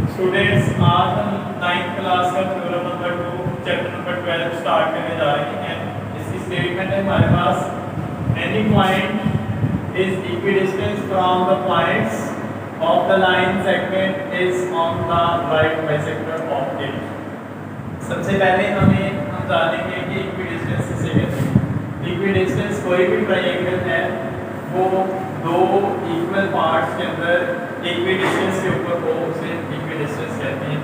Students, आज हम 9th class का theorem number 2 chapter number 12 start करने जा रहे हैं। इसकी स्टेटमेंट है हमारे पास any point is equidistance from the points of the line segment is on the right bisector of it. सबसे पहले हम जानेंगे कि इक्विडिस्टेंस किसे कहते हैं। इक्विडिस्टेंस कोई भी ट्रायंगल है वो दो इक्वल पार्ट्स के अंदर इक्विडिस्टेंस के ऊपर हो उसे इक्विडिस्टेंस कहते हैं।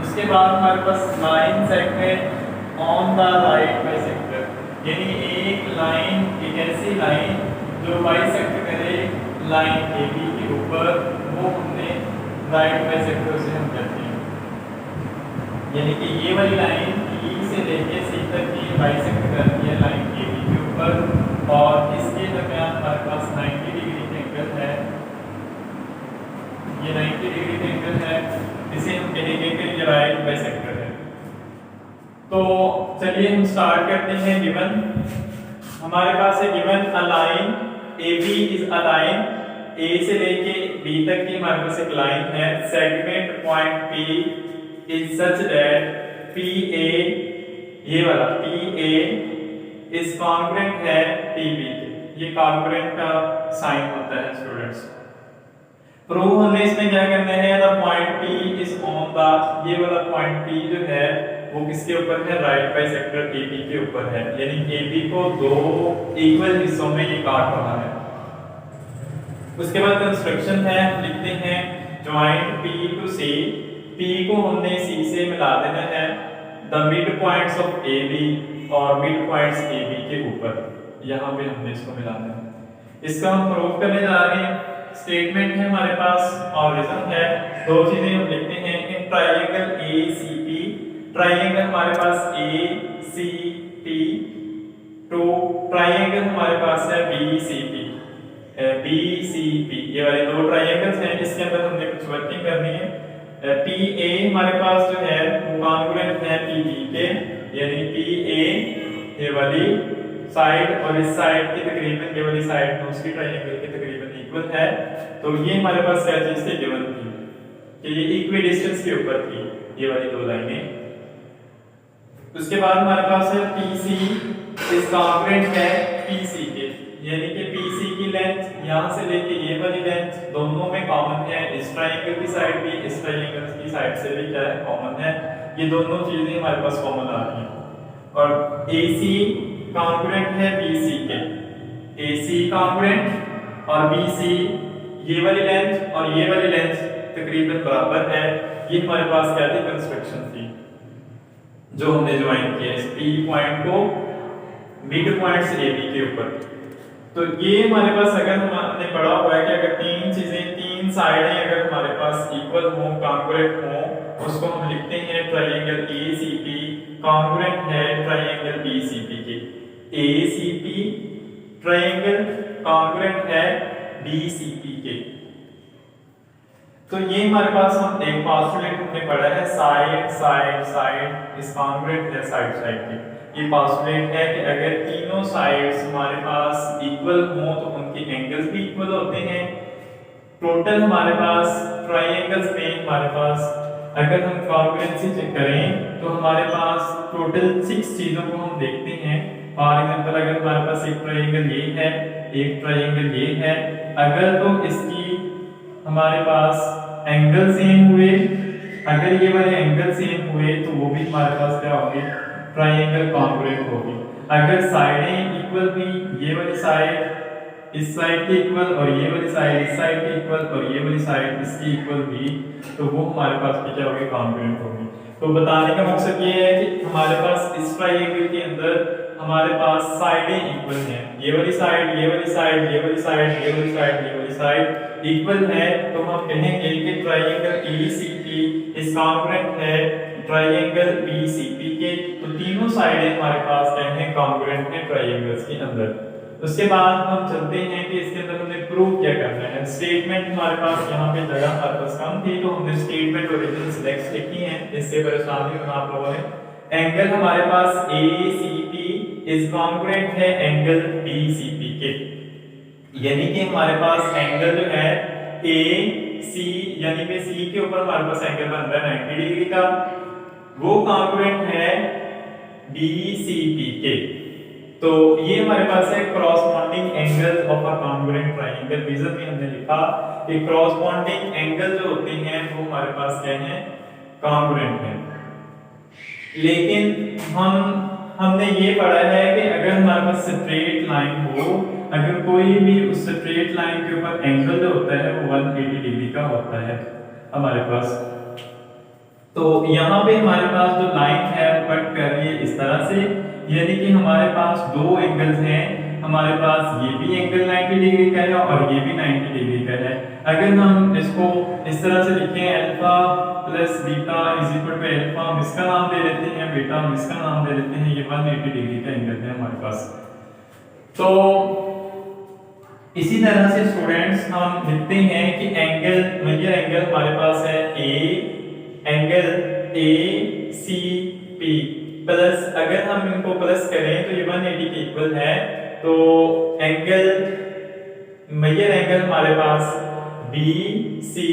उसके बाद हमारे पास line segment on the right bisector, यानी एक लाइन, एक ऐसी लाइन जो बाइसेक्ट करे लाइन AB के ऊपर, वो हमने राइट बाइसेक्टर से हम कहते हैं। यानी कि ये वाली लाइन E से लेके C तक की बाइसेक्ट करती है लाइन AB के ऊपर, और इसके दरमियान हमारे पास 90 डिग्री का एंगल है। ये 90 डिग्री का एंगल है, इसे हम कहेंगे कि ये राइट बाइसेक्टर है। तो चलिए हम स्टार्ट करते हैं। गिवन हमारे पास है, given a line AB is a line, A से लेके B तक की हमारे पास एक लाइन है। Segment point P is such that PA, ये वाला PA इज कॉन्ग्रुएंट है PB के। ये कॉन्ग्रुएंट का साइन होता है स्टूडेंट्स। प्रूव हमें इसमें क्या करना है, the point P is on the, ये वाला पॉइंट P जो है वो किसके ऊपर है, राइट बाइसेक्टर AB के ऊपर है। यानी AB को दो इक्वल हिस्सों में ये काट रहा है। उसके बाद कंस्ट्रक्शन है, लिखते हैं joint P to C। P को हमने C से मिला देना है the mid points of AB, और मिड पॉइंट्स AB के ऊपर, यहाँ पे हमने इसको मिलाना है। इसका हम प्रूव करने जा रहे हैं। स्टेटमेंट है हमारे पास, ऑरिजिन है। दो चीजें हम लिखते हैं कि ट्रायंगल ACP, ट्रायंगल हमारे पास ACP टू ट्रायंगल हमारे पास है BCP, ये वाले दो ट्रायंगल्स हैं। इसके अंदर हमने कुछ वर्किंग करनी है। PA हमारे पास जो है वो कॉन्ग्रुएंट है PB के, यानी PA ये वाली साइड और इस साइड की तकरीबन, ये वाली साइड दूसरी ट्रायंगल के तकरीबन इक्वल है। तो ये हमारे पास क्या चीज थी, गिवन थी कि ये इक्विडिस्टेंस के ऊपर थी ये वाली दो लाइनें। उसके बाद हमारे पास है PC इज कॉन्ग्रुएंट है PC के, यानी कि PC की लेंथ यहां से लेके ये वाली लेंथ दोनों में कॉमन है। इस ट्रायंगल की साइड भी इस ट्रायंगल की साइड से भी क्या है, कॉमन है। ये दोनों चीजें हमारे पास कॉमन आ रही हैं। और AC कॉन्ग्रुएंट है BC के, AC कॉन्ग्रुएंट और BC, ये वाली लेंथ और ये वाली लेंथ तकरीबन बराबर है। ये हमारे पास क्या थी, कंस्ट्रक्शन थी जो हमने ज्वाइन किया इस P पॉइंट को मिड पॉइंट्स AB के ऊपर। तो ये हमारे पास, अगर हमने पढ़ा हुआ है कि अगर तीन चीजें, तीन साइडें अगर हमारे पास इक्वल हो, कॉन्ग्रुएंट हो, उसको हम लिखते हैं ट्रायंगल ACP कॉन्ग्रुएंट है ट्रायंगल BCP के। ACP ट्रायंगल कॉन्ग्रुएंट है BCP के। तो ये हमारे पास हम एक पोस्टुलेट हमने पढ़ा है, side side side is congruent है साइड साइड के। ये पोस्टुलेट है कि अगर तीनों साइड्स हमारे पास इक्वल हो तो उनके एंगल्स भी इक्वल होते हैं। टोटल हमारे पास ट्रायंगल्स में हमारे पास अगर हम कॉन्ग्रुएंसी चेक करें तो हमारे पास टोटल 6 चीजों को हम देखते हैं। फॉर एग्जांपल, अगर हमारे पास एक ट्रायंगल ये है, एक ट्रायंगल ये है, अगर तो इसकी हमारे पास एंगल सेम हुए, अगर ये वाले एंगल सेम हुए तो वो भी हमारे पास क्या होगी, ट्रायंगल कॉन्ग्रुएंट होगी। अगर साइडें इक्वल हुई, ये वाली साइड इस साइड की इक्वल और ये वाली साइड इस साइड की इक्वल और ये वाली साइड इसकी इक्वल हुई, तो वो हमारे पास भी क्या होगी, कॉन्ग्रुएंट होगी। तो बताने का मकसद ये है कि हमारे पास इस ट्रायंगल के अंदर हमारे पास साइडें इक्वल हैं। ये वाली साइड, ये वाली साइड, ये वाली साइड, ये वाली साइड, ये वाली साइड इक्वल है, तो हम कहेंगे कि ट्रायंगल ACP इज कॉन्ग्रुएंट है ट्रायंगल BCP के। तो तीनों साइडें हमारे पास क्या हैं, कॉन्ग्रुएंट है ट्रायंगल्स के अंदर। उसके बाद हम चलते हैं कि इसके अंदर हमें प्रूव क्या करना है। स्टेटमेंट हमारे पास यहाँ पे जगह हमारे पास कम थी, तो हमने स्टेटमेंट ओरिजिनल सिलेक्ट लिखी है, इससे परेशान नहीं होना आप लोगों ने। एंगल हमारे पास ACP इज कॉन्ग्रुएंट है एंगल BCP के। यानी कि हमारे पास एंगल जो है ए सी, यानी कि सी के ऊपर हमारे पास एंगल बन रहा है 90 डिग्री का, वो कॉन्ग्रुएंट है बी सी पी के। तो ये हमारे पास है corresponding angle of a congruent triangle. Reason में हमने लिखा कि क्रॉसपॉन्डिंग एंगल जो होते हैं वो हमारे पास क्या है, कॉन्ग्रुएंट है। लेकिन हमने ये पढ़ा है कि अगर हमारे पास स्ट्रेट लाइन हो, अगर कोई भी उस स्ट्रेट लाइन के ऊपर एंगल जो होता है वो 180 डिग्री का होता है हमारे पास। तो यहाँ पे हमारे पास जो लाइन है वो कट कर रही है इस तरह से, यानी कि हमारे पास दो एंगल्स हैं, हमारे पास ये भी एंगल 90 डिग्री का है और ये भी 90 डिग्री का है। अगर हम इसको इस तरह से लिखें alpha plus beta is equal to alpha, हम इसका नाम दे देते हैं बीटा, हम इसका नाम दे देते हैं, ये 180 डिग्री का एंगल है हमारे पास। तो इसी तरह से स्टूडेंट्स हम लिखते हैं कि एंगल, मेजर एंगल हमारे पास है angle A C P plus, अगर हम इनको प्लस करें तो ये 180 के इक्वल है। तो एंगल, मेजर एंगल हमारे पास बी सी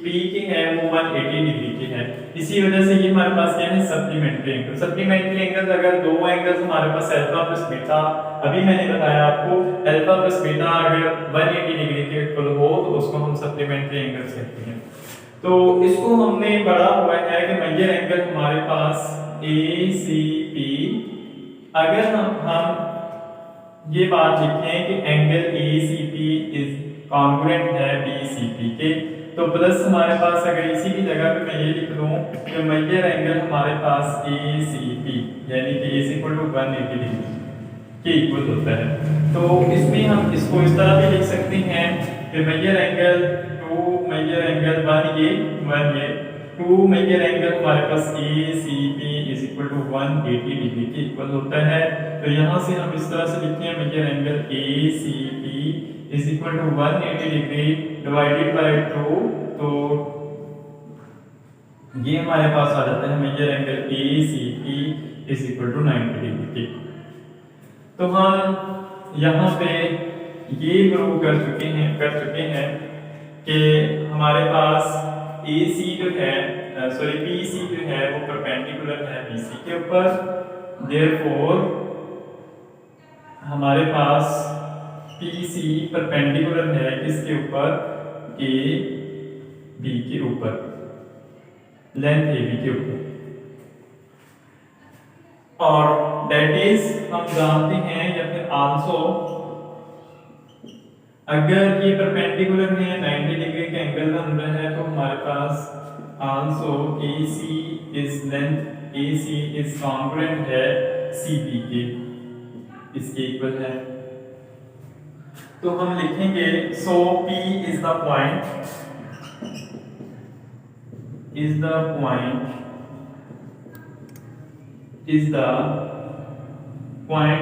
पी के है वो 180 डिग्री के है। इसी वजह से ये हमारे पास क्या है, सप्लीमेंट्री एंगल। सप्लीमेंट्री एंगल अगर दो एंगल्स हमारे पास अल्फा प्लस बीटा, अभी मैंने बताया आपको अल्फा प्लस बीटा अगर 180 डिग्री के इक्वल हो तो उसको हम सप्लीमेंट्री एंगल्स कहते हैं। तो इसको हमने पढ़ा हुआ है कि मेजर एंगल हमारे पास ए सी पी, अगर हम ये बात लिखें कि angle A C P is congruent है बी सी पी के, तो प्लस हमारे पास अगर इसी की जगह पे मैं ये लिख दूं कि मेजर एंगल हमारे पास ए सी पी यानी कि इज इक्वल टू 180 डिग्री के इक्वल होता है। तो इसमें हम इसको इस तरह भी लिख सकते हैं कि मेजर एंगल 2 मेजर एंगल 1 ये 2 मेजर एंगल हमारे पास A C P is equal to 180 degree के इक्वल होता है। तो यहाँ से हम इस तरह से लिखते हैं major angle A C P is equal to 180 degree divided by 2, तो ये हमारे पास आ जाता है major angle A C P is equal to 90 degree के। तो हम यहाँ पे ये प्रूव कर चुके हैं कि हमारे पास ए सी जो है पी सी जो है वो परपेंडिकुलर है बी सी के ऊपर, देयरफॉर हमारे पास पी सी परपेंडिकुलर है किसके ऊपर, ए बी के ऊपर, लेंथ ए बी के ऊपर। और दैट इज हम जानते हैं या फिर आल्सो, अगर ये परपेंडिकुलर है 90 डिग्री का एंगल बन रहा है तो हमारे पास also AC is length AC is congruent है CP के, इसके इक्वल है। तो हम लिखेंगे so P is the point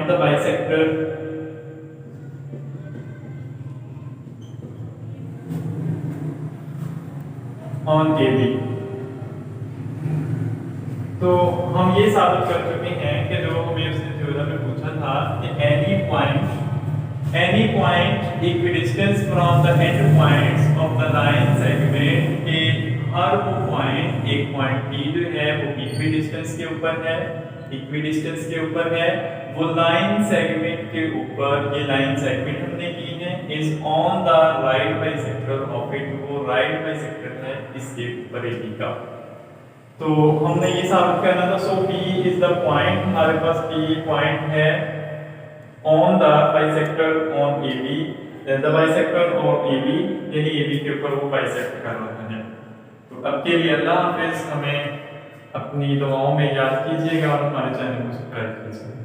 the bisector on AB। तो हम ये साबित कर चुके हैं कि जो हमें उसने थ्योरम में पूछा था कि any point equidistant from the end points of the line segment के हर वो पॉइंट, एक पॉइंट P जो है वो इक्विडिस्टेंस के ऊपर है, वो लाइन सेगमेंट के ऊपर, ये लाइन सेगमेंट हमने की है, is on the right bisector of it, वो राइट बाइसेक्टर है इसके ऊपर AB का। तो हमने ये साबित करना था। सो P इज द पॉइंट, हमारे पास P पॉइंट है on the bisector on AB, the bisector of AB, यानी AB के ऊपर वो बाइसेक्ट कर रहा है। तो अब के लिए अल्लाह हाफिज़, हमें अपनी दुआओं में याद कीजिएगा और हमारे चैनल को सब्सक्राइब कीजिएगा।